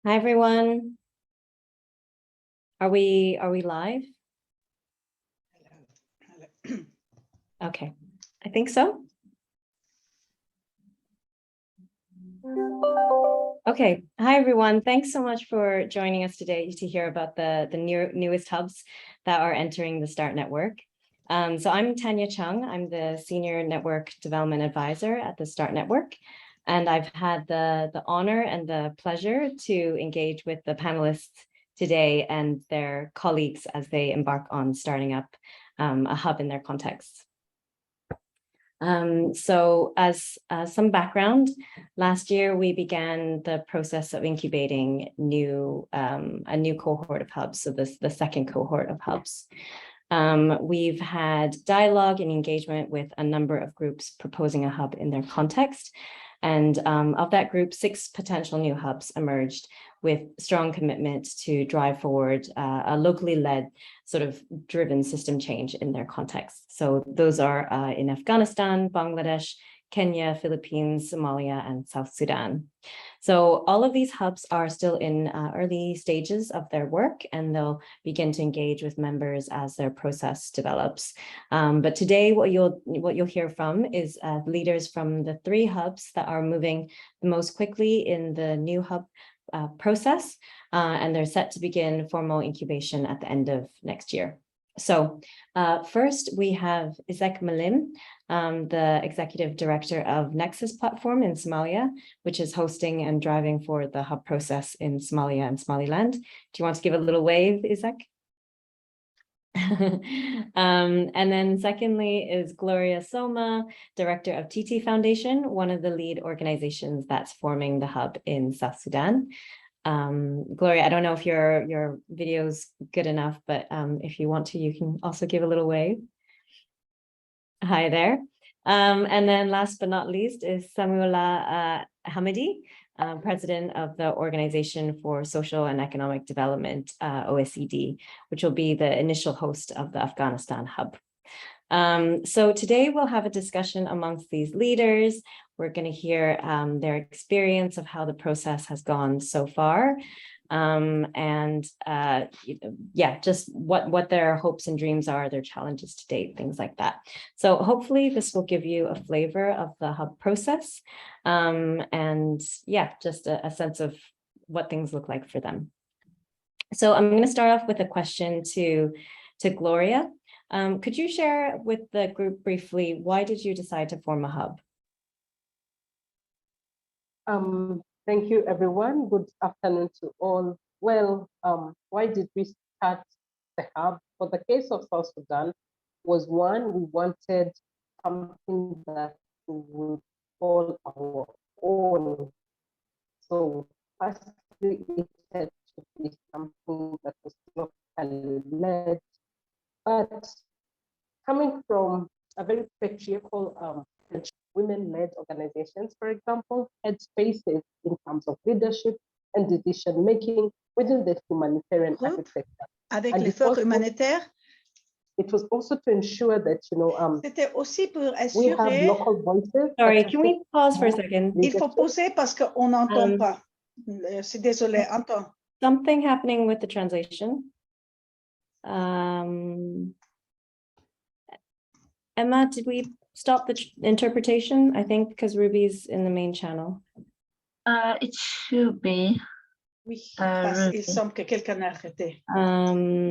Hi, everyone. Are we live? Hello. Okay, I think so. Okay, hi, everyone. Thanks so much for joining us today to hear about the newest hubs that are entering the START network. So I'm Tanya Chung. I'm the Senior Network Development Advisor at the START network. And I've had the honor and the pleasure to engage with the panelists today and their colleagues as they embark on starting up a hub in their context. So as some background, last year we began the process of incubating a new cohort of hubs, so the second cohort of hubs. We've had dialogue and engagement with a number of groups proposing a hub in their context. And of that group, 6 potential new hubs emerged with strong commitment to drive forward a locally led sort of driven system change in their context. So those are in Afghanistan, Bangladesh, Kenya, Philippines, Somalia, and South Sudan. So all of these hubs are still in early stages of their work, and they'll begin to engage with members as their process develops. But today, what you'll hear from is leaders from the 3 hubs that are moving the most quickly in the new hub process, and they're set to begin formal incubation at the end of next year. So first, we have Isaac Malim, the Executive Director of Nexus Platform in Somalia, which is hosting and driving forward the hub process in Somalia and Somaliland. Do you want to give a little wave, Isaac? And then secondly is Gloria Soma, Director of TT Foundation, one of the lead organizations that's forming the hub in South Sudan. Gloria, I don't know if your video's good enough, but if you want to, you can also give a little wave. Hi there. And then last but not least is Samuela Hamidi, President of the Organization for Social and Economic Development, OECD, which will be the initial host of the Afghanistan hub. So today we'll have a discussion amongst these leaders. We're going to hear their experience of how the process has gone so far. Just what their hopes and dreams are, their challenges to date, things like that. So hopefully this will give you a flavor of the hub process, just a sense of what things look like for them. So I'm going to start off with a question to Gloria. Could you share with the group briefly, why did you decide to form a hub? Thank you, everyone. Good afternoon to all. Well, why did we start the hub? For the case of South Sudan, was one, we wanted something that we would call our own. So firstly, it had to be something that was locally led, but coming from a very patriarchal women-led organizations, for example, had spaces in terms of leadership and decision-making within the humanitarian architecture. Avec l'effort humanitaire. It was also to ensure that, C'était aussi pour we have assurer. local voices. Sorry, can we pause for a second? Il faut poser parce qu'on n'entend pas. C'est désolé, entend. Something happening with the translation. Emma, did we stop the interpretation? I think because Ruby's in the main channel. It should be. Oui, il semble que quelqu'un a arrêté.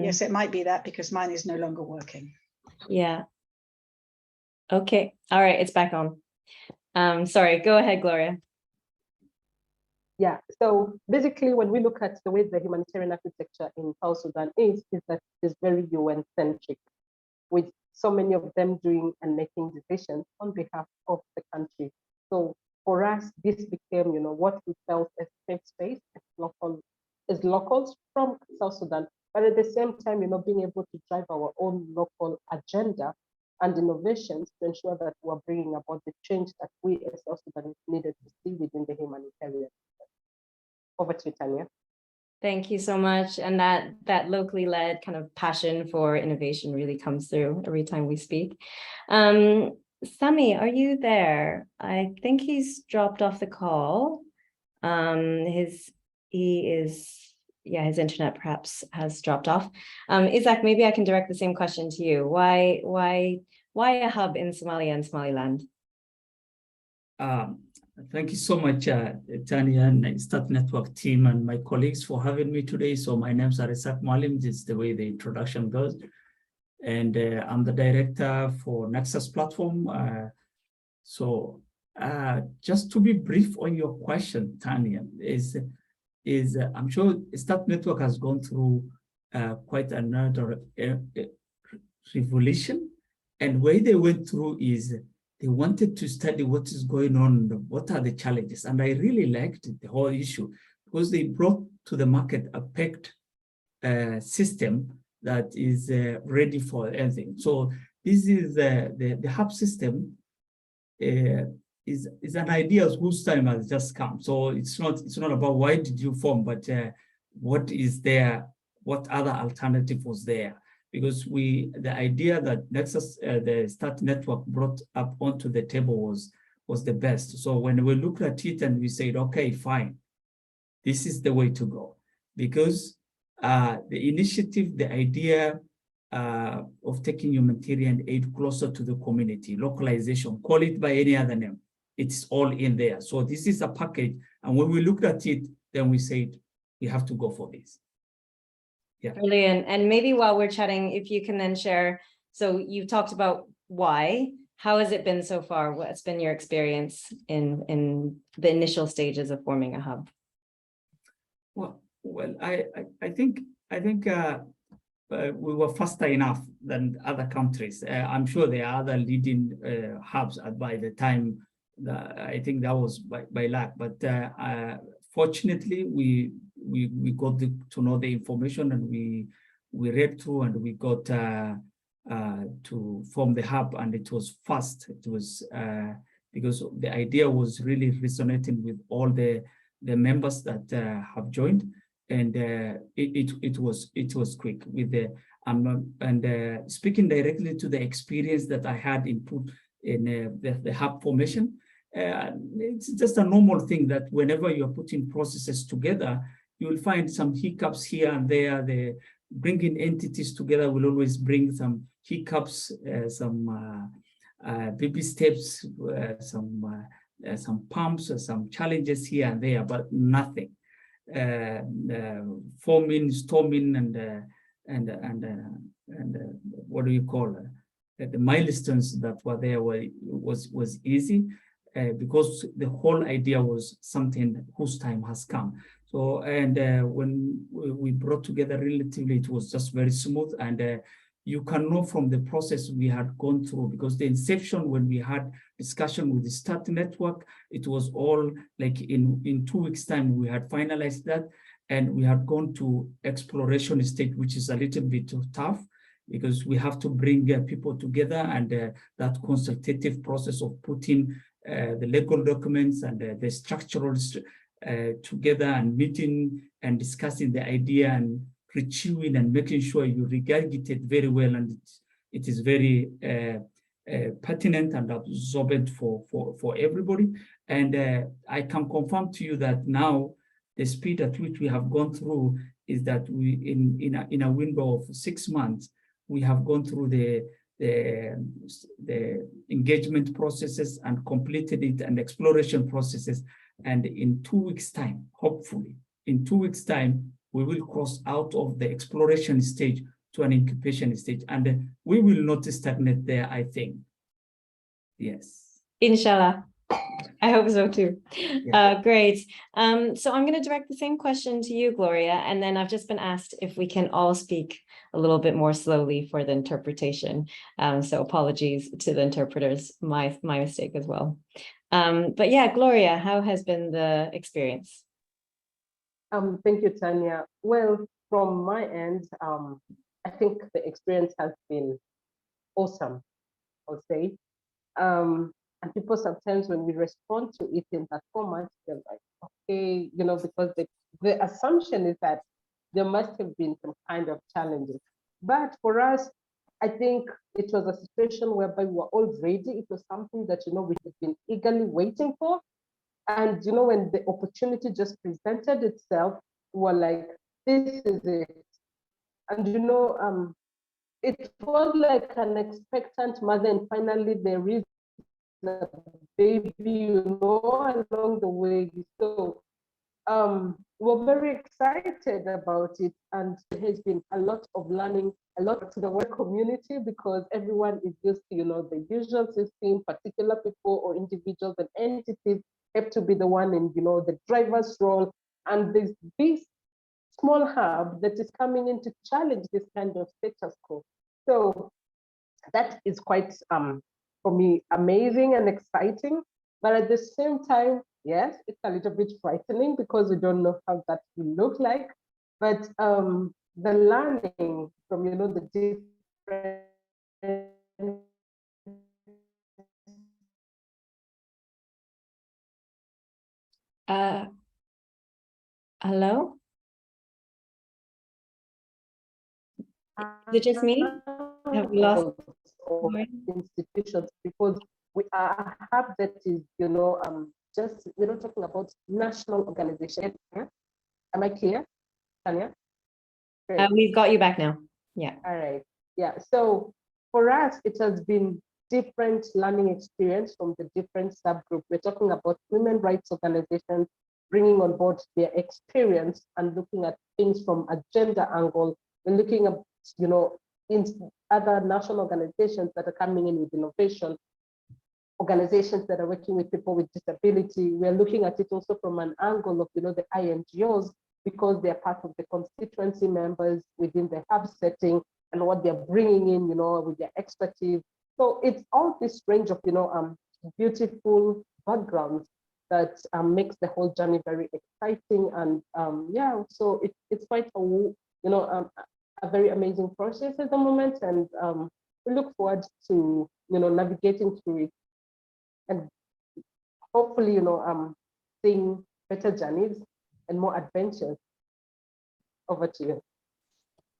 Yes, it might be that because mine is no longer working. Yeah. Okay. All right, it's back on. Sorry, go ahead, Gloria. Yeah, so basically when we look at the way the humanitarian architecture in South Sudan is that it's very UN-centric, with so many of them doing and making decisions on behalf of the country. So for us, this became, what we felt a safe space as locals from South Sudan, but at the same time, being able to drive our own local agenda and innovations to ensure that we're bringing about the change that we as South Sudanese needed to see within the humanitarian. Over to you, Tanya. Thank you so much. And that locally led kind of passion for innovation really comes through every time we speak. Sami, are you there? I think he's dropped off the call. His his internet perhaps has dropped off. Isaac, maybe I can direct the same question to you. Why a hub in Somalia and Somaliland? Thank you so much, Tanya and Start Network team and my colleagues for having me today. So my name is Isaac Malim, this is the way the introduction goes. And I'm the director for Nexus platform. Just to be brief on your question, Tanya, is I'm sure Start Network has gone through quite another revolution. And where they went through is they wanted to study what is going on, what are the challenges. And I really liked the whole issue because they brought to the market a packed system that is ready for anything. So this is the hub system is an idea whose time has just come. So it's not about why did you form, but what is there, what other alternative was there? Because the idea that Nexus, the Start Network brought up onto the table was the best. So when we looked at it and we said, okay, fine, this is the way to go. Because the initiative, the idea of taking humanitarian aid closer to the community, localization, call it by any other name, it's all in there. So this is a package. And when we looked at it, then we said, we have to go for this. Yeah. Brilliant. And maybe while we're chatting, if you can then share, so you talked about why, how has it been so far? What's been your experience in the initial stages of forming a hub? Well, I think we were faster enough than other countries. I'm sure there are other leading hubs by the time, I think that was by luck, but fortunately we got to know the information and we read through and we got to form the hub, and it was fast. It was because the idea was really resonating with all the members that have joined. And it was quick with the speaking directly to the experience that I had input in the hub formation. It's just a normal thing that whenever you're putting processes together, you will find some hiccups here and there. The bringing entities together will always bring some hiccups, some baby steps, some bumps, some challenges here and there, but nothing. Forming, storming, and what do you call it? The milestones that were there was easy because the whole idea was something whose time has come. So when we brought together relatively, it was just very smooth, and you can know from the process we had gone through, because the inception, when we had discussion with the Start Network, it was all like in 2 weeks' time, we had finalized that, and we had gone to exploration stage, which is a little bit tough because we have to bring people together, and that consultative process of putting the legal documents and the structural together and meeting and discussing the idea and reviewing and making sure you regurgitate very well, and it is very pertinent and absorbent for everybody. And I can confirm to you that now the speed at which we have gone through is that we in a window of 6 months we have gone through the engagement processes and completed it, and exploration processes, and in 2 weeks' time, hopefully in 2 weeks' time, we will cross out of the exploration stage to an incubation stage, and we will not stagnate there, I think. Yes. Inshallah. I hope so too. Yeah. Great. So I'm going to direct the same question to you, Gloria, and then I've just been asked if we can all speak a little bit more slowly for the interpretation. So apologies to the interpreters, my mistake as well. But yeah, Gloria, how has been the experience? Thank you, Tanya. Well, from my end, I think the experience has been awesome, I'll say. And people sometimes, when we respond to it in that format, they're like, okay, because the assumption is that there must have been some kind of challenges. But for us, I think it was a situation whereby we were all ready. It was something that, we had been eagerly waiting for. And, you know, when the opportunity just presented itself, we're like, this is it. And, you know, it was like an expectant mother, and finally there is a baby, you know, along the way. So we're very excited about it, and there has been a lot of learning, a lot to the work community, because everyone is used to, you know, the usual system. Particular people or individuals and entities have to be the one in, you know, the driver's role, and there's this small hub that is coming in to challenge this kind of status quo. So that is quite for me amazing and exciting, but at the same time, yes, it's a little bit frightening because we don't know how that will look like. But the learning from, you know, the different Hello? Is it just me? Have we lost institutions, because we are a hub that is, you know, just, we're not talking about national organization. Am I clear, Tanya? We've got you back now. Yeah. All right. Yeah. So for us, it has been different learning experience from the different subgroup. We're talking about women rights organizations bringing on board their experience and looking at things from a gender angle. We're looking at, you know, in other national organizations that are coming in with innovation, organizations that are working with people with disability. We're looking at it also from an angle of, you know, the INGOs, because they're part of the constituency members within the hub setting and what they're bringing in, you know, with their expertise. So it's all this range of, you know, beautiful backgrounds that makes the whole journey very exciting. And yeah, so it's quite a, you know, a very amazing process at the moment. And we look forward to, you know, navigating through it and hopefully, you know, seeing better journeys and more adventures. Over to you.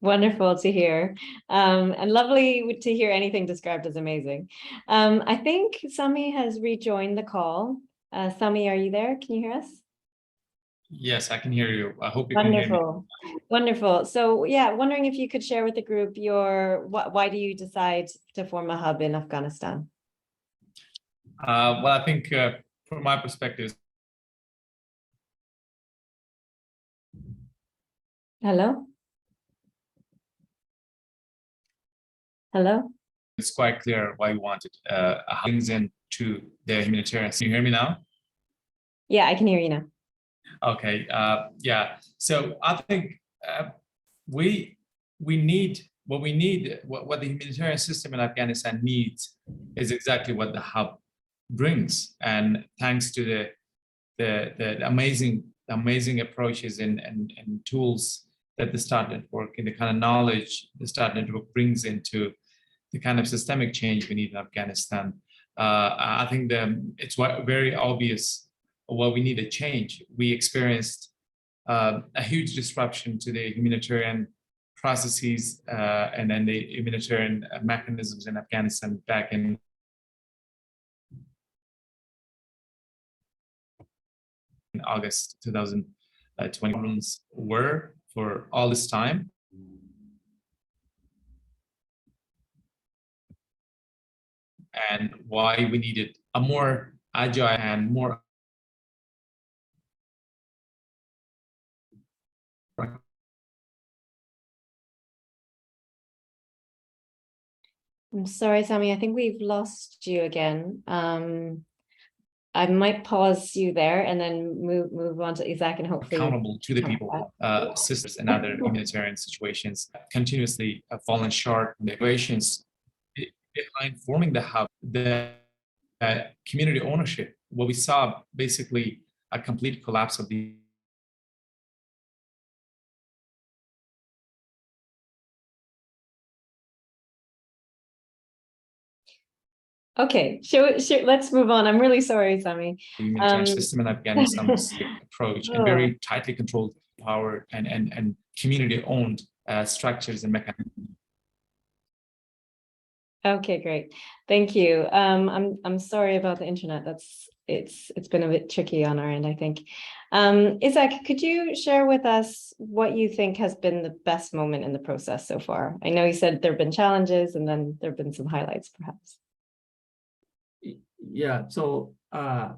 Wonderful to hear, and lovely to hear anything described as amazing. I think Sami has rejoined the call. Sami, are you there? Can you hear us? Yes, I can hear you. I hope you can hear me. Wonderful, wonderful. So yeah, wondering if you could share with the group your why do you decide to form a hub in Afghanistan? Well, I think from my perspective. Hello? Hello? It's quite clear why you wanted brings into the humanitarian. Can you hear me now? Yeah, I can hear you now. Okay. Yeah. So I think we need what the humanitarian system in Afghanistan needs is exactly what the hub brings, and thanks to the amazing approaches and tools that the START network and the kind of knowledge the START network brings into the kind of systemic change we need in Afghanistan. I think it's very obvious what we need a change. We experienced a huge disruption to the humanitarian processes and then the humanitarian mechanisms in Afghanistan back in August 2020 were for all this time. And why we needed a more agile and more I'm sorry, Sami, I think we've lost you again. I might pause you there and then move on to Isaac and hopefully accountable to the people, sisters and other humanitarian situations, continuously fallen short in the equations behind forming the hub, the community ownership. What we saw basically a complete collapse of the Okay, sure, let's move on. I'm really sorry, Sami. humanitarian system in Afghanistan's approach and very tightly controlled power and community-owned structures and mechanisms. Okay, great. Thank you. I'm sorry about the internet. It's been a bit tricky on our end, I think. Isaac, could you share with us what you think has been the best moment in the process so far? I know you said there have been challenges and then there have been some highlights, perhaps. Yeah, so I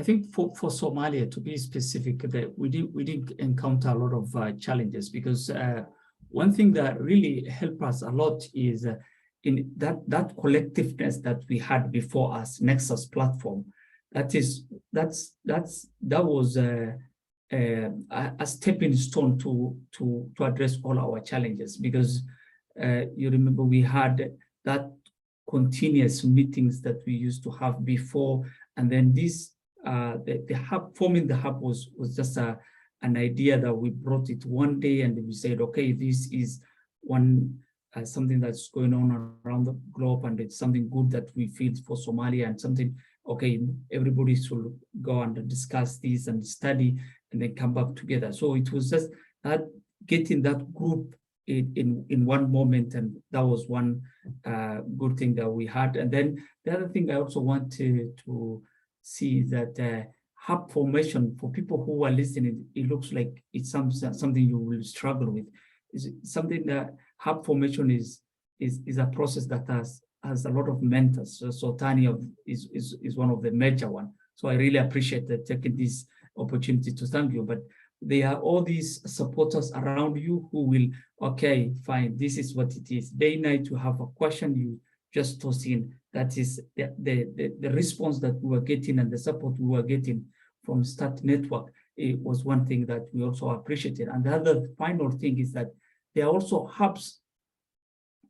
think for Somalia, to be specific, that we did encounter a lot of challenges, because one thing that really helped us a lot is in that collectiveness that we had before us, Nexus platform. That was a stepping stone to address all our challenges, because you remember we had that continuous meetings that we used to have before, and then this the hub, forming the hub was just an idea that we brought it one day, and we said, okay, this is one something that's going on around the globe, and it's something good that we feel for Somalia, and something, okay, everybody should go and discuss this and study and then come back together. So it was just that getting that group in one moment, and that was one good thing that we had. And then the other thing I also want to see that hub formation, for people who are listening, it looks like it's something you will struggle with. It's something that hub formation is a process that has a lot of mentors. So Tanya is one of the major one. So I really appreciate that taking this opportunity to thank you. But there are all these supporters around you who will, okay, fine, this is what it is. Day night, you have a question, you just toss in. That is the response that we were getting, and the support we were getting from Start Network. It was one thing that we also appreciated. And the other final thing is that there are also hubs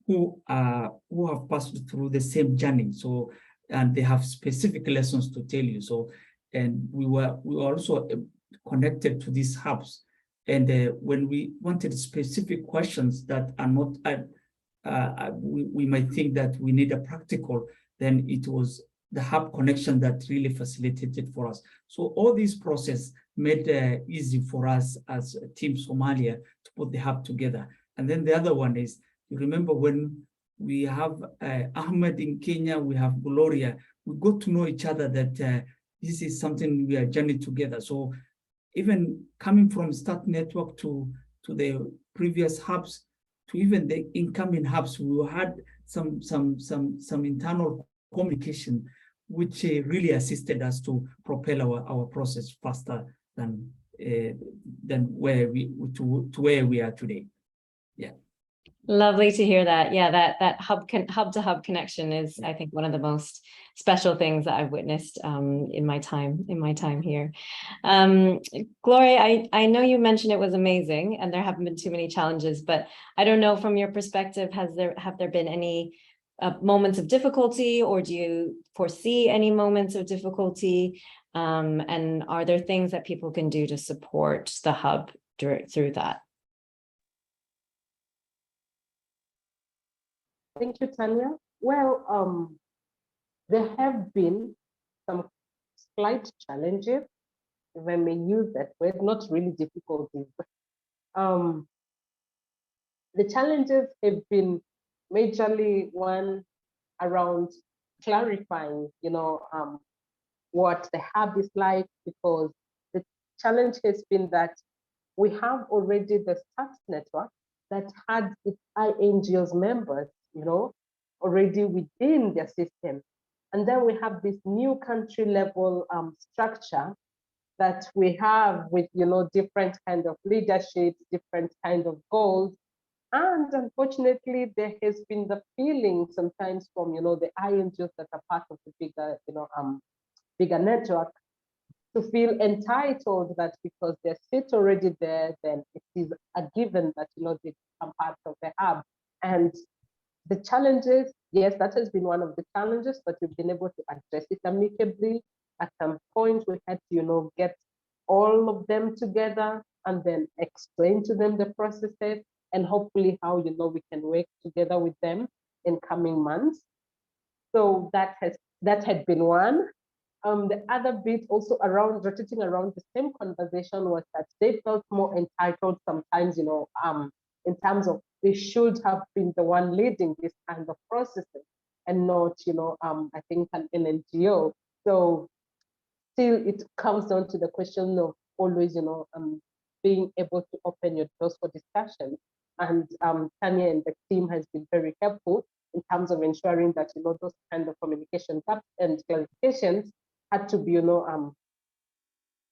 who have passed through the same journey. So, and they have specific lessons to tell you. So, and we were also connected to these hubs. And when we wanted specific questions that are not, we might think that we need a practical, then it was the hub connection that really facilitated for us. So all this process made easy for us as Team Somalia to put the hub together. And then the other one is, you remember when we have Ahmed in Kenya, we have Gloria, we got to know each other that this is something we are journeying together. So even coming from Start Network to the previous hubs, to even the incoming hubs, we had some internal communication, which really assisted us to propel our process faster than where we are today. Yeah. Lovely to hear that. Yeah, that hub to hub connection is, I think, one of the most special things that I've witnessed in my time here. Gloria, I know you mentioned it was amazing and there haven't been too many challenges, but I don't know, from your perspective, have there been any moments of difficulty, or do you foresee any moments of difficulty? And are there things that people can do to support the hub through that? Thank you, Tanya. Well, there have been some slight challenges, if I may use that word, not really difficulties. The challenges have been majorly one around clarifying, what the hub is like, because the challenge has been that we have already the Start Network that had its INGOs members, already within their system. And then we have this new country level structure that we have with, different kind of leadership, different kind of goals. And unfortunately, there has been the feeling sometimes from, the INGOs that are part of the bigger network, to feel entitled that because they sit already there, then it is a given that, they become part of the hub. And the challenges, yes, that has been one of the challenges, but we've been able to address it amicably. At some point, we had to, get all of them together and then explain to them the processes, and hopefully how, we can work together with them in coming months. So that had been one. The other bit also rotating around the same conversation was that they felt more entitled sometimes, in terms of they should have been the one leading this kind of processes. and not, I think an NGO. So still it comes down to the question of always, being able to open your doors for discussion. And Tanya and the team has been very helpful in terms of ensuring that, those kind of communication gaps and clarifications had to be,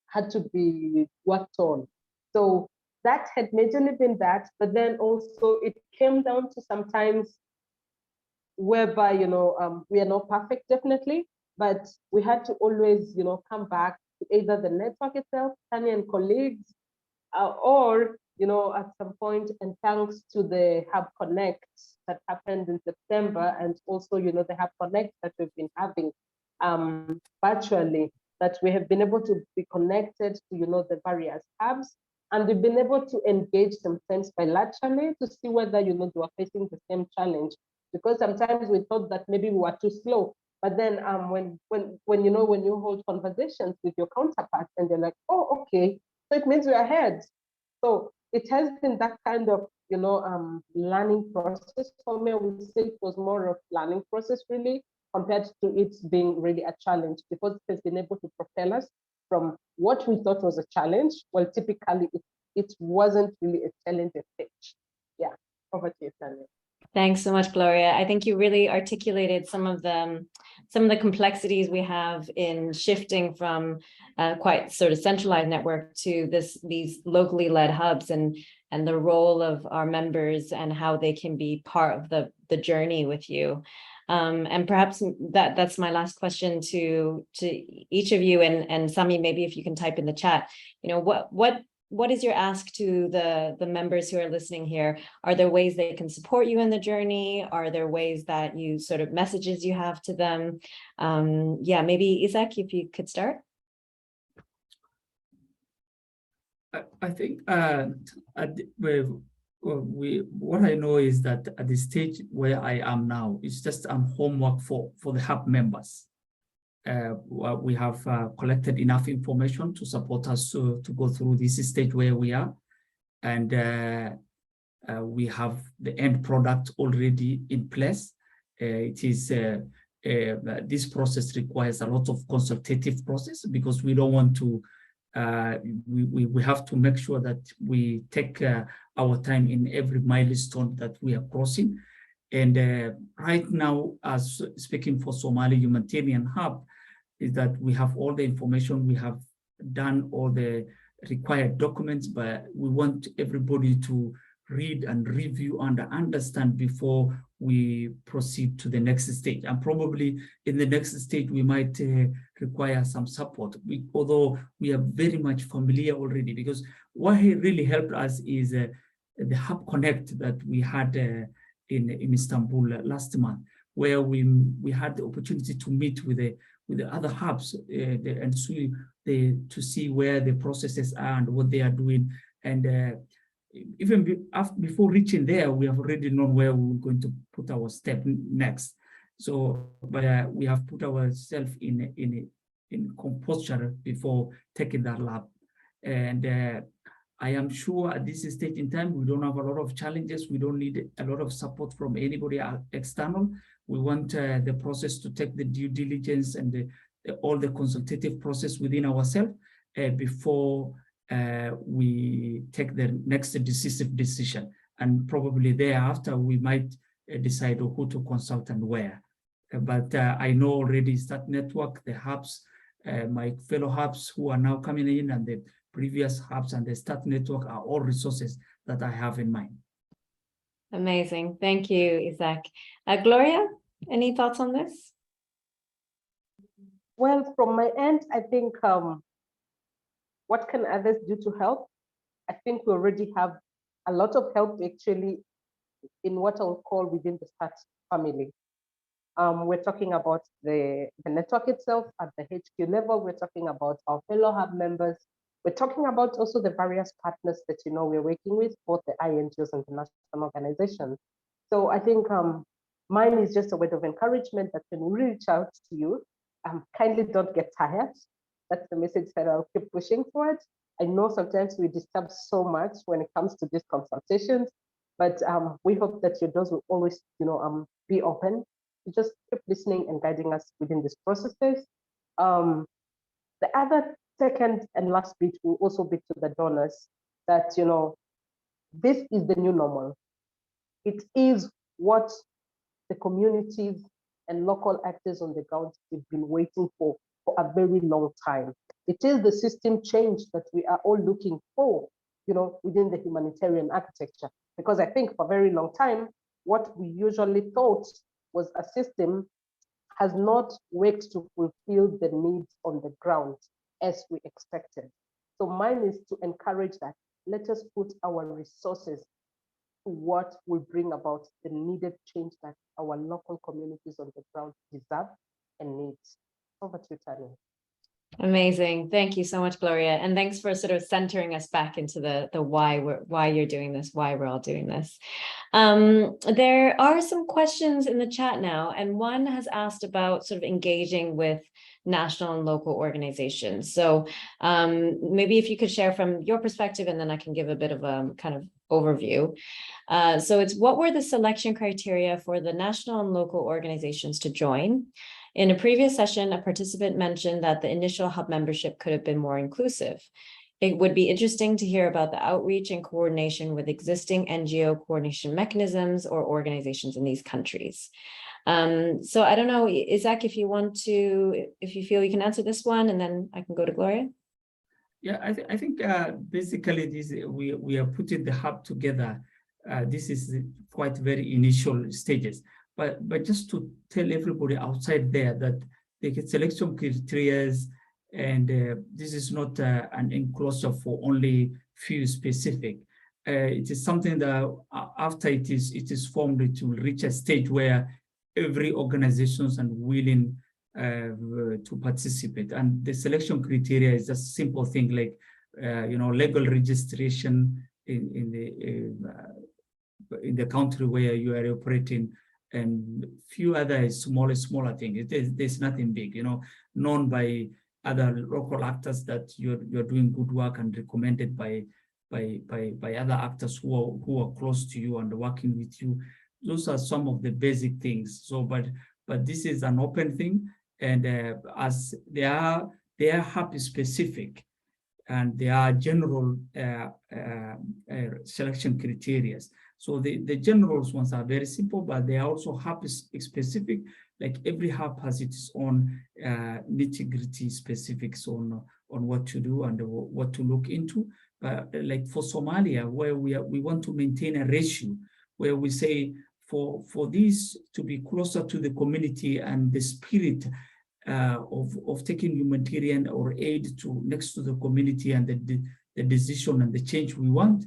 had to be worked on. So that had majorly been that, but then also it came down to sometimes whereby, we are not perfect, definitely, but we had to always, come back to either the network itself, Tanya and colleagues, or, at some point, and thanks to the Hub Connect that happened in September, and also, the Hub Connect that we've been having virtually, that we have been able to be connected to, the various hubs, and we've been able to engage sometimes bilaterally to see whether, they were facing the same challenge. Because sometimes we thought that maybe we were too slow, but then when you hold conversations with your counterparts and they're like, oh, okay, so it means we're ahead. So it has been that kind of, learning process for me. I would say it was more of learning process really, compared to it being really a challenge, because it has been able to propel us from what we thought was a challenge. Well, typically it wasn't really a challenge at stage. Yeah, over to you, Tanya. Thanks so much, Gloria. I think you really articulated some of the complexities we have in shifting from quite sort of centralized network to these locally led hubs, and the role of our members and how they can be part of the journey with you. And perhaps that's my last question to each of you, and Sami, maybe if you can type in the chat, what is your ask to the members who are listening here? Are there ways they can support you in the journey? Are there ways that you sort of messages you have to them? Yeah, maybe Isaac, if you could start. I think what I know is that at the stage where I am now, it's just homework for the Hub members. We have collected enough information to support us to go through this stage where we are, and we have the end product already in place. It is this process requires a lot of consultative process, because we don't want to we have to make sure that we take our time in every milestone that we are crossing. And right now, as speaking for Somali Humanitarian Hub, is that we have all the information, we have done all the required documents, but we want everybody to read and review and understand before we proceed to the next stage. And probably in the next stage, we might require some support, although we are very much familiar already, because what really helped us is the Hub Connect that we had in Istanbul last month, where we had the opportunity to meet with the other hubs and to see where the processes are and what they are doing. And even before reaching there, we have already known where we were going to put our step next. So, but we have put ourselves in composture before taking that lap. And I am sure at this stage in time, we don't have a lot of challenges. We don't need a lot of support from anybody external. We want the process to take the due diligence and all the consultative process within ourselves before we take the next decisive decision. And probably thereafter, we might decide who to consult and where. But I know already that network, the hubs, my fellow hubs who are now coming in, and the previous hubs and the START network are all resources that I have in mind. Amazing. Thank you, Isaac. Gloria, any thoughts on this? Well, from my end, I think what can others do to help? I think we already have a lot of help actually in what I'll call within the START family. We're talking about the network itself at the HQ level. We're talking about our fellow hub members. We're talking about also the various partners that we're working with, both the INGOs and the national organizations. So I think mine is just a word of encouragement that when we reach out to you, kindly don't get tired. That's the message that I'll keep pushing for it. I know sometimes we disturb so much when it comes to these consultations, but we hope that your doors will always, be open. to just keep listening and guiding us within these processes. The other second and last bit will also be to the donors that, you know, this is the new normal. It is what the communities and local actors on the ground have been waiting for a very long time. It is the system change that we are all looking for, you know, within the humanitarian architecture. Because I think for a very long time, what we usually thought was a system has not worked to fulfill the needs on the ground as we expected. So mine is to encourage that. Let us put our resources to what will bring about the needed change that our local communities on the ground deserve and need. Over to you, Tanya. Amazing. Thank you so much, Gloria. And thanks for sort of centering us back into the why you're doing this, why we're all doing this. There are some questions in the chat now, and one has asked about sort of engaging with national and local organizations. So maybe if you could share from your perspective, and then I can give a bit of a kind of overview. So it's, what were the selection criteria for the national and local organizations to join? In a previous session, a participant mentioned that the initial hub membership could have been more inclusive. It would be interesting to hear about the outreach and coordination with existing NGO coordination mechanisms or organizations in these countries. So I don't know, Isaac, if you feel you can answer this one, and then I can go to Gloria. Yeah, I think basically this we are putting the hub together. This is quite very initial stages. But just to tell everybody outside there that the selection criteria, and this is not an enclosure for only few specific. It is something that after it is formed, it will reach a stage where every organizations are willing to participate. And the selection criteria is a simple thing like legal registration in the country where you are operating, and few other smaller things. There's nothing big, known by other local actors that you're doing good work and recommended by other actors who are close to you and working with you. Those are some of the basic things. So, but this is an open thing, and as they are hub specific, and they are general selection criteria. So the general ones are very simple, but they are also hub specific. Like every hub has its own nitty-gritty specifics on what to do and what to look into. But like for Somalia, where we want to maintain a ratio where we say for this to be closer to the community and the spirit of taking humanitarian or aid to next to the community and the decision and the change we want,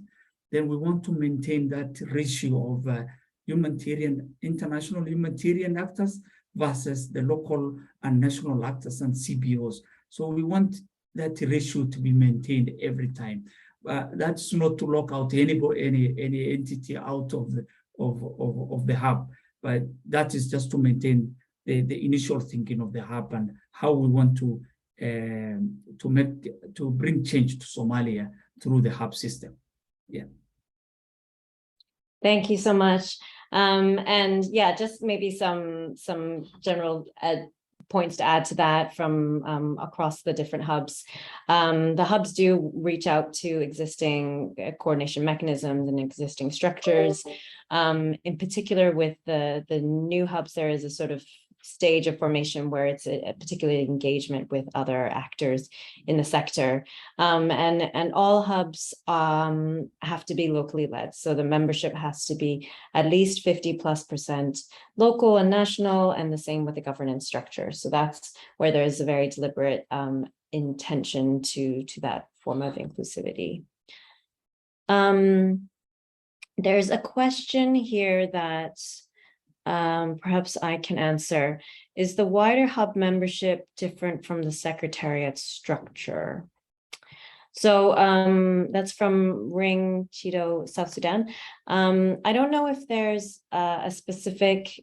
then we want to maintain that ratio of international humanitarian actors versus the local and national actors and CBOs. So we want that ratio to be maintained every time. That's not to lock out any entity out of the hub, but that is just to maintain the initial thinking of the hub and how we want to bring change to Somalia through the hub system. Yeah. Thank you so much. And yeah, just maybe some general points to add to that from across the different hubs. The hubs do reach out to existing coordination mechanisms and existing structures. In particular, with the new hubs, there is a sort of stage of formation where it's a particular engagement with other actors in the sector. And all hubs have to be locally led. So the membership has to be at least 50+% local and national, and the same with the governance structure. So that's where there's a very deliberate intention to that form of inclusivity. There's a question here that perhaps I can answer. Is the wider hub membership different from the secretariat structure? So that's from Ring Cheeto, South Sudan. I don't know if there's a specific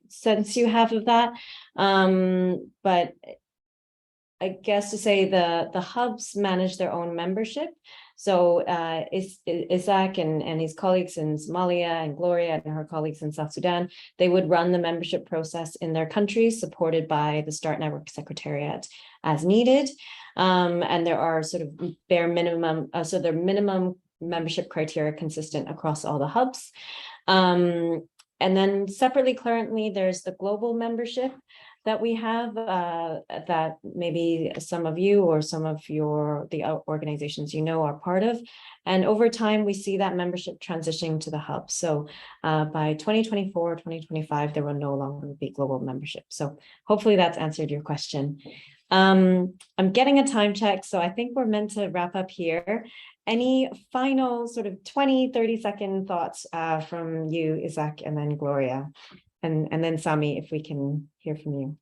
sense you have of that, but I guess to say the hubs manage their own membership. So Isaac and his colleagues in Somalia, and Gloria and her colleagues in South Sudan, they would run the membership process in their countries, supported by the START Network Secretariat as needed. And there are sort of bare minimum, so their minimum membership criteria consistent across all the hubs. And then separately, currently, there's the global membership that we have, that maybe some of you or some of the organizations you know are part of. And over time, we see that membership transitioning to the hub. So by 2024, 2025, there will no longer be global membership. So hopefully that's answered your question. I'm getting a time check, so I think we're meant to wrap up here. Any final sort of 20-30-second thoughts from you, Isaac, and then Gloria, and then Sami, if we can hear from you.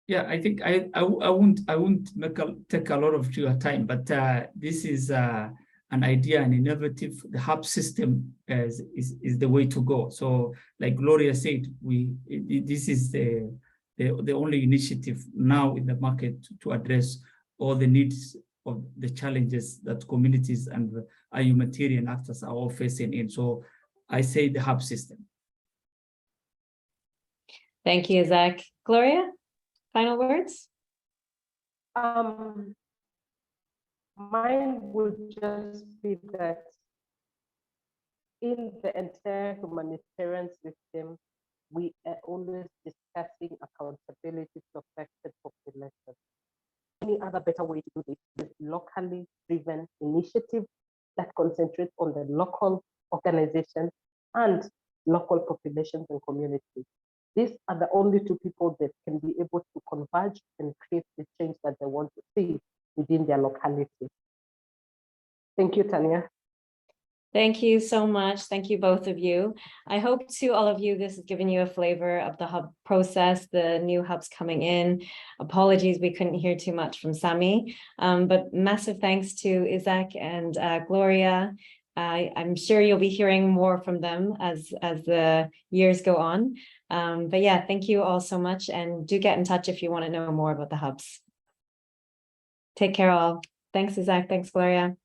Yeah, I think I won't take a lot of your time, but this is an idea, an innovative. The hub system is the way to go. So, like Gloria said, this is the only initiative now in the market to address all the needs of the challenges that communities and humanitarian actors are all facing in. So I say the hub system. Thank you, Isaac. Gloria, final words? Mine would just be that in the entire humanitarian system, we are always discussing accountability to affected populations. Any other better way to do this is locally driven initiative that concentrates on the local organizations and local populations and communities. These are the only two people that can be able to converge and create the change that they want to see within their locality. Thank you, Tanya. Thank you so much. Thank you, both of you. I hope to all of you, this has given you a flavor of the hub process, the new hubs coming in. Apologies, we couldn't hear too much from Sami, but massive thanks to Isaac and Gloria. I'm sure you'll be hearing more from them as the years go on. But yeah, thank you all so much, and do get in touch if you want to know more about the hubs. Take care all. Thanks, Isaac. Thanks, Gloria.